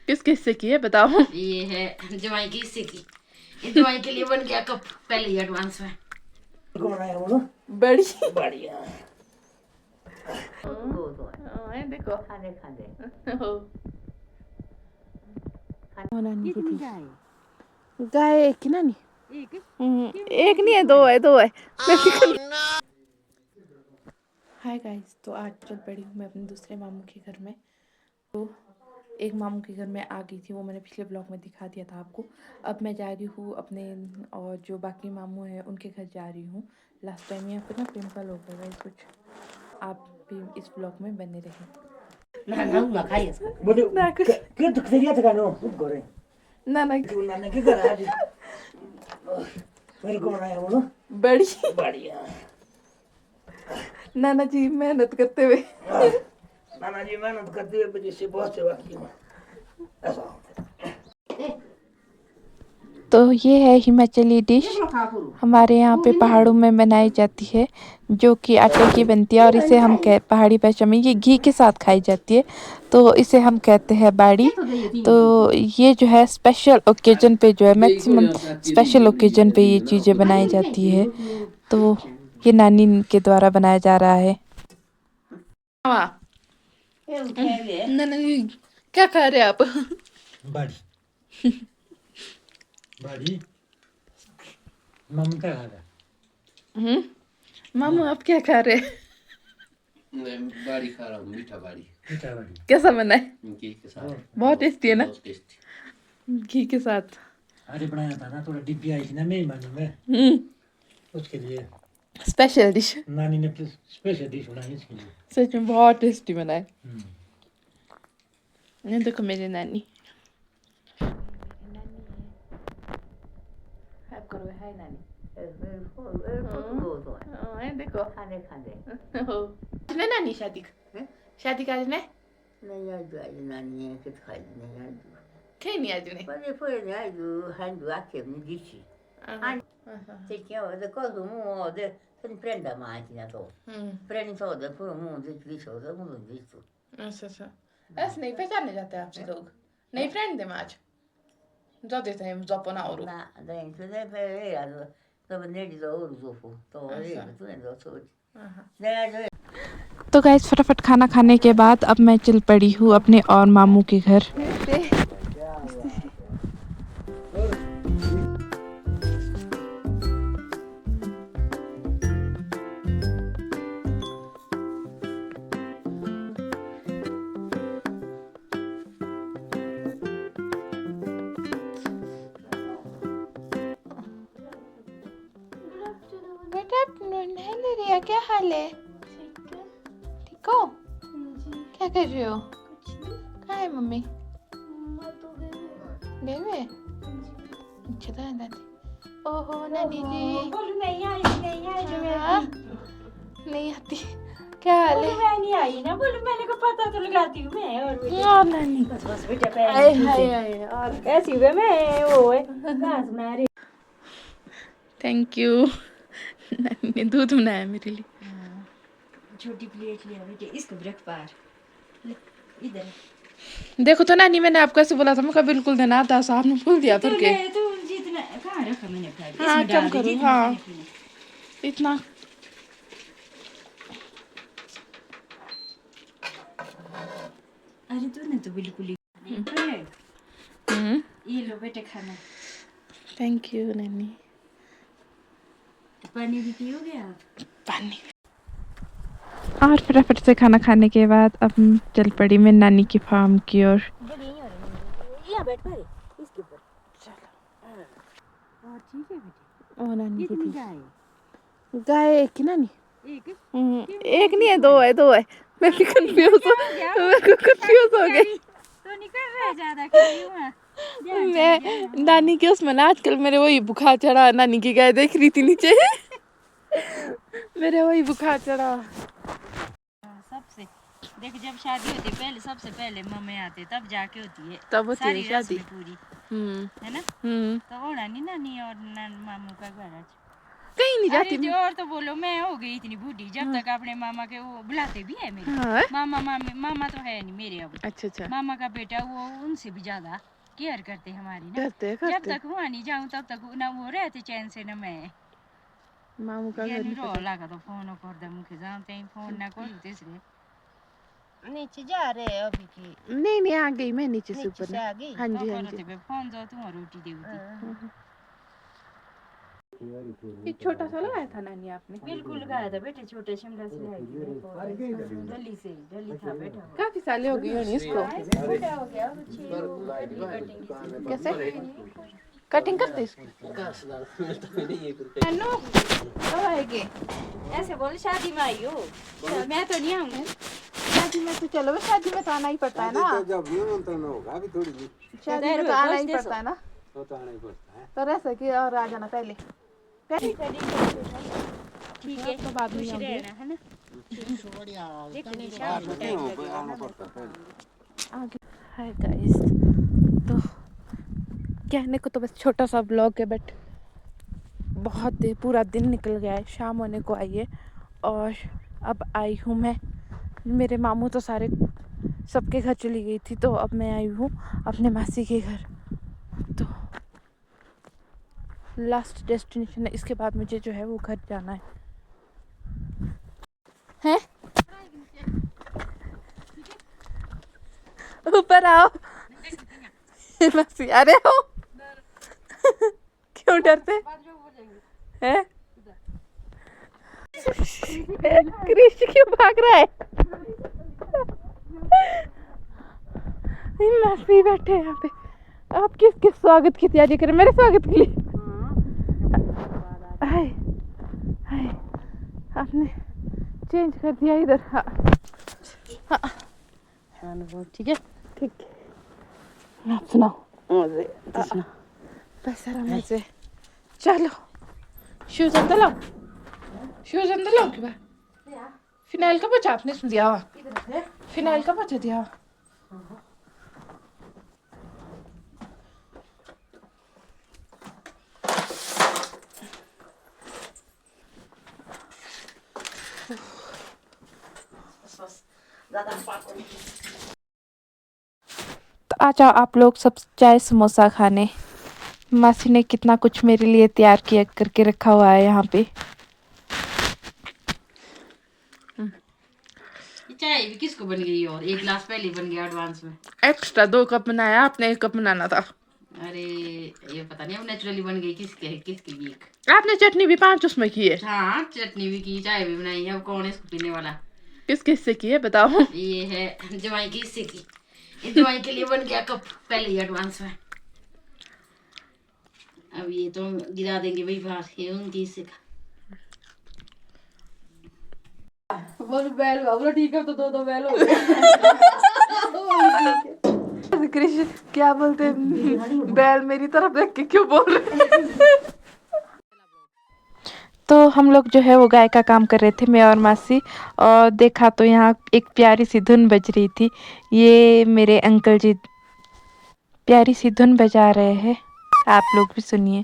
किस किस से की है बताओ। ये है जवाई की, इससे की। इस दवाई के लिए बन गया कप पहले ही एडवांस में। कौन आया बोलो? बड़ी बढ़िया। देखो खाने खाने गाय एक की ना नहीं, एक नहीं है, दो है, दो है। हाय गाइस, तो आज चल पड़ी हूँ मैं अपने दूसरे मामू के घर में। तो एक मामू के घर में आ गई थी, वो मैंने पिछले ब्लॉग में दिखा दिया था आपको। अब मैं जा रही हूँ अपने, और जो बाकी मामू हैं उनके घर जा रही हूँ। लास्ट टाइम यहाँ पे ना पिंपल हो गया गाइस कुछ, आप भी इस ब्लॉग में बने रहे। ना खाइए बोलो ना कुछ क्या दुख से क्या नो गोरे ना ना तू ना के कर आज मेरे कौन आया बोलो? बड़ी बढ़िया। नाना जी मेहनत करते हुए। नाना जी मेहनत करते हुए वजह से बहुत सेवा की ऐसा। तो ये है हिमाचली डिश, हमारे यहाँ पे पहाड़ों में बनाई जाती है, जो कि आटे की बनती है, और इसे हम पहाड़ी भाषा में ये घी के साथ खाई जाती है, तो इसे हम कहते हैं बाड़ी। तो ये जो है स्पेशल ओकेजन पे, जो है मैक्सिमम स्पेशल ओकेजन पे ये चीज़ें बनाई जाती है। तो ये नानी के द्वारा बनाया जा रहा है। नानी क्या खा रहे आप? बड़ी बड़ी मम्मी क्या खा रहा? मामू आप क्या खा रहे हैं? मैं बाड़ी खा रहा हूँ, मीठा बाड़ी। मीठा बड़ी कैसा बना है? घी के साथ बहुत टेस्टी है ना, बहुत टेस्टी। घी के साथ। अरे बनाया था ना, थोड़ा डिब्बी आई थी ना मेहमानी में, उसके लिए स्पेशल डिश, नानी ने स्पेशल डिश बनाई इसके लिए। सच में बहुत टेस्टी बना है। ये देखो मेरी नानी। करो हाय नानी। देखो खाने खाने नहीं नानी शादी शादी का ने नहीं आज आज नानी है कि खाई नहीं आज कहीं नहीं आज ने पर foi आज handu ake mi dici se chiama de cosa mu de sen prenda macchina to prendi soldi pure mu de dici da mu dici अच्छा अच्छा, ऐसे नहीं पहचानने जाते आपसे लोग, नहीं फ्रेंड थे मैच जो देते हैं जापान और na dentro de per तो बंदे जो उर्दू तो ये तो ने दो सोच ने तो गाइस फटाफट खाना खाने के बाद अब मैं चल पड़ी हूँ अपने और मामू के घर। रिया क्या हाल है? ठीक हो? क्या कर रहे हो? कहाँ है मम्मी? गए हुए? अच्छा तो दादी। ओहो नानी जी नहीं आती, क्या हाल है? मैं नहीं आई ना, बोलो मैंने को पता तो लगाती हूँ मैं। और नानी बस बेटा पहले और कैसी हुए मैं वो है कहाँ सुना रही। Thank you. नानी ने दूध बनाया मेरे लिए। छोटी प्लेट लिया बेटे, इसको रख पार इधर। देखो तो नानी, मैंने आपको ऐसे बोला था, मैं कहा बिल्कुल देना था, साहब ने भूल दिया फिर के। तो जितना कहाँ रखा मैंने प्लेट, हाँ इसमें कम डाल करो, दी हाँ इतना। अरे तूने तो बिल्कुल ही ये लो बेटे खाना। थैंक यू नानी। पानी भी पियोगे आप? पानी। और फटाफट से खाना खाने के बाद अब चल पड़ी मैं नानी की फार्म की ओर। बैठ पारे इसके ऊपर चलो। और ठीक है बेटे। ओ नानी कितनी गाय? गाय एक ही नानी, एक एक नहीं है, दो है, दो है। मैं भी कंफ्यूज हो गई। तो निकल रहा है ज्यादा क्यों? मैं नानी के उसमें ना आजकल मेरे वही बुखार चढ़ा, नानी की गाय देख रही थी नीचे। मेरे वही बुखार चढ़ा। सबसे देख, जब शादी होती है पहले सबसे पहले मम्मी आते, तब जाके होती है तब होती सारी है शादी रस्में पूरी, है ना? तो वो नानी नानी और मामू का घर आज कहीं नहीं अरे जाती मैं। जोर तो बोलो, मैं हो गई इतनी बूढ़ी जब तक अपने मामा के वो बुलाते भी है मेरे। हाँ मामा तो है नहीं मेरे अब। अच्छा अच्छा मामा का बेटा वो उनसे भी ज्यादा केयर करते हमारी ना। करते जब करते तक वहाँ नहीं जाऊँ तब तक ना वो रहते चैन से ना मैं। मामू का ये घर नहीं नहीं रो पता। लगा तो फोन कर दे मुझे जानते हैं फोन ना कर तीसरे नीचे जा रहे अभी की नहीं नहीं आ गई मैं नीचे से ऊपर से ना। आ गई हाँ जी तो हाँ करो जी। ते फोन दो तुम रोटी देती। ये छोटा सा लगाया था नानी आपने? बिल्कुल गाया था बेटे, छोटे शिमला से आई थी डली था बेटा वो। काफी साले हो गई होनी इसको। बड़ा हो गया अब कटिंग कैसे कटिंग करते इसकी? अनु कब आएगी? ऐसे बोल शादी में आई हो, मैं तो नहीं आऊंगी। शादी में तो चलो, शादी में तो आना ही पड़ता है ना। जब निमंत्रण होगा अभी थोड़ी देर शादी में तो आना ही पड़ता है ना। तो आना ही पड़ता है। तो रह सके और आ जाना पहले। ठीक है तो बाद में खुश आऊंगी। रहना है ना। देखो शाम को टाइम लगेगा। आगे हाय गाइस, तो कहने को तो बस छोटा सा ब्लॉग है, बट बहुत देर पूरा दिन निकल गया है, शाम होने को आई है और अब आई हूँ मैं। मेरे मामू तो सारे सबके घर चली गई थी, तो अब मैं आई हूँ अपने मासी के घर। तो लास्ट डेस्टिनेशन है, इसके बाद मुझे जो है वो घर जाना है। हैं? ऊपर आओ। मासी अरे हो क्यों डरते हैं? क्रिश क्यों भाग रहा है? मासी बैठे हैं यहाँ पे। आप किसके स्वागत की तैयारी करें? मेरे स्वागत के लिए? हाय हाय, आपने चेंज कर दिया इधर। हाँ हाँ ठीक है ठीक है, आप सुनाओ। बस आराम से चलो। शूज अंदर लाओ, शूज अंदर लाओ के बाद फिनाइल का पोछा आपने इसमें दिया हुआ? फिनाइल का पोछा दिया हुआ? तो आ जाओ आप लोग सब चाय समोसा खाने। मासी ने कितना कुछ मेरे लिए तैयार किया करके रखा हुआ है यहाँ पे। चाय भी किसको बन गई और एक गिलास पहले बन गया एडवांस में। एक्स्ट्रा 2 कप बनाया आपने, 1 कप बनाना था। अरे ये पता नहीं अब नेचुरली बन गई किसकी वीक। आपने चटनी भी 5 उसमें की है? हाँ चटनी भी की, चाय भी बनाई है। अब कौन है इसको पीने वाला? किस किस से की है बताओ? ये है जवाई की, इससे की। इस जवाई के लिए बन गया कप पहले ही एडवांस में। अब ये तो गिरा देंगे भाई बाहर, ये उनकी इससे का। बोल बैल बोलो ठीक है, तो 2 बैल हो गए। कृष्ण क्या बोलते हैं? बैल मेरी तरफ देख के क्यों बोल रहे? तो हम लोग जो है वो गाय का काम कर रहे थे, मैं और मासी, और देखा तो यहाँ एक प्यारी सी धुन बज रही थी। ये मेरे अंकल जी प्यारी सी धुन बजा रहे हैं, आप लोग भी सुनिए।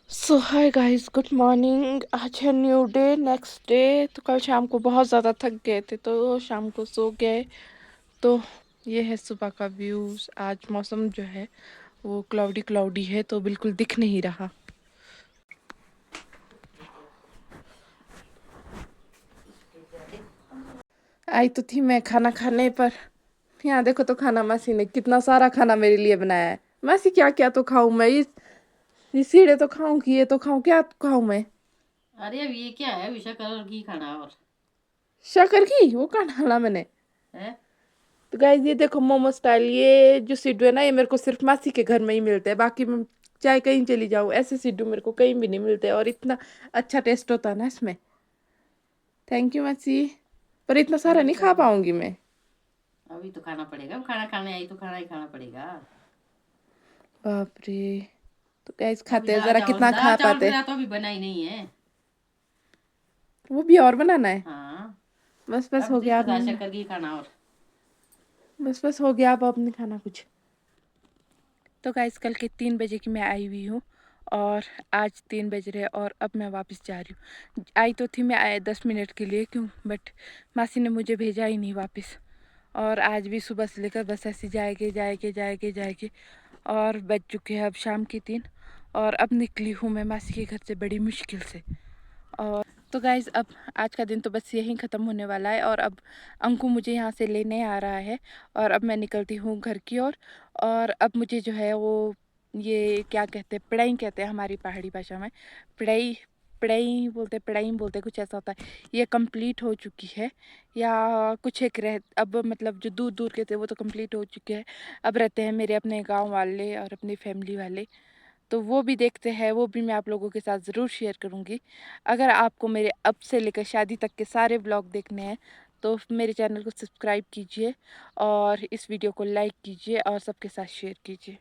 सो हाय गाइस, गुड मॉर्निंग। आज है न्यू डे, नेक्स्ट डे। तो कल शाम को बहुत ज़्यादा थक गए थे तो शाम को सो गए। तो ये है सुबह का व्यूज़। आज मौसम जो है वो क्लाउडी है, तो बिल्कुल दिख नहीं रहा। आई तो थी मैं खाना खाने पर, यहाँ देखो तो खाना मासी ने कितना सारा खाना मेरे लिए बनाया है। मासी क्या क्या तो खाऊं मैं? ये सीढ़े तो खाऊं कि ये तो खाऊं? क्या खाऊं मैं? अरे अब ये क्या है, विशा कलर की खाना और शक्कर की वो कहाँ डाला मैंने? है। तो गाइस ये देखो मोमो स्टाइल, ये जो सिड्डू है ना, ये मेरे को सिर्फ मासी के घर में ही मिलते हैं। बाकी मैं चाहे कहीं चली जाऊँ, ऐसे सिड्डू मेरे को कहीं भी नहीं मिलते, और इतना अच्छा टेस्ट होता है ना इसमें। थैंक यू मासी, पर इतना सारा नहीं खा पाऊंगी मैं। अभी तो खाना पड़ेगा, अब खाना खाने आई तो खाना ही खाना पड़ेगा। बाप रे। तो गाइस खाते हैं जरा, कितना खा पाते। तो अभी बना ही नहीं है। वो भी और बनाना है? हाँ, बस बस अब हो गया, जिसका अब शक्कर की खाना और बस बस हो गया, अब नहीं खाना कुछ। तो गाइस कल के 3 बजे की मैं आई हुई हूँ और आज 3 बज रहे हैं और अब मैं वापस जा रही हूँ। आई तो थी मैं 10 मिनट के लिए, क्यों, बट मासी ने मुझे भेजा ही नहीं वापस। और आज भी सुबह से लेकर बस ऐसे जाएंगे और बज चुके हैं अब शाम की 3 और अब निकली हूँ मैं मासी के घर से बड़ी मुश्किल से। और तो गाइज़ अब आज का दिन तो बस यहीं ख़त्म होने वाला है और अब अंकु मुझे यहाँ से लेने आ रहा है और अब मैं निकलती हूँ घर की ओर। और अब मुझे जो है वो ये क्या कहते हैं, पिड़ाई कहते हैं हमारी पहाड़ी भाषा में, पिड़ाई पिड़ाई बोलते कुछ ऐसा होता है। ये कंप्लीट हो चुकी है या कुछ एक रह, अब मतलब जो दूर दूर के थे वो तो कंप्लीट हो चुके हैं। अब रहते हैं मेरे अपने गाँव वाले और अपनी फैमिली वाले, तो वो भी देखते हैं, वो भी मैं आप लोगों के साथ ज़रूर शेयर करूँगी। अगर आपको मेरे अब से लेकर शादी तक के सारे व्लॉग देखने हैं तो मेरे चैनल को सब्सक्राइब कीजिए और इस वीडियो को लाइक कीजिए और सबके साथ शेयर कीजिए।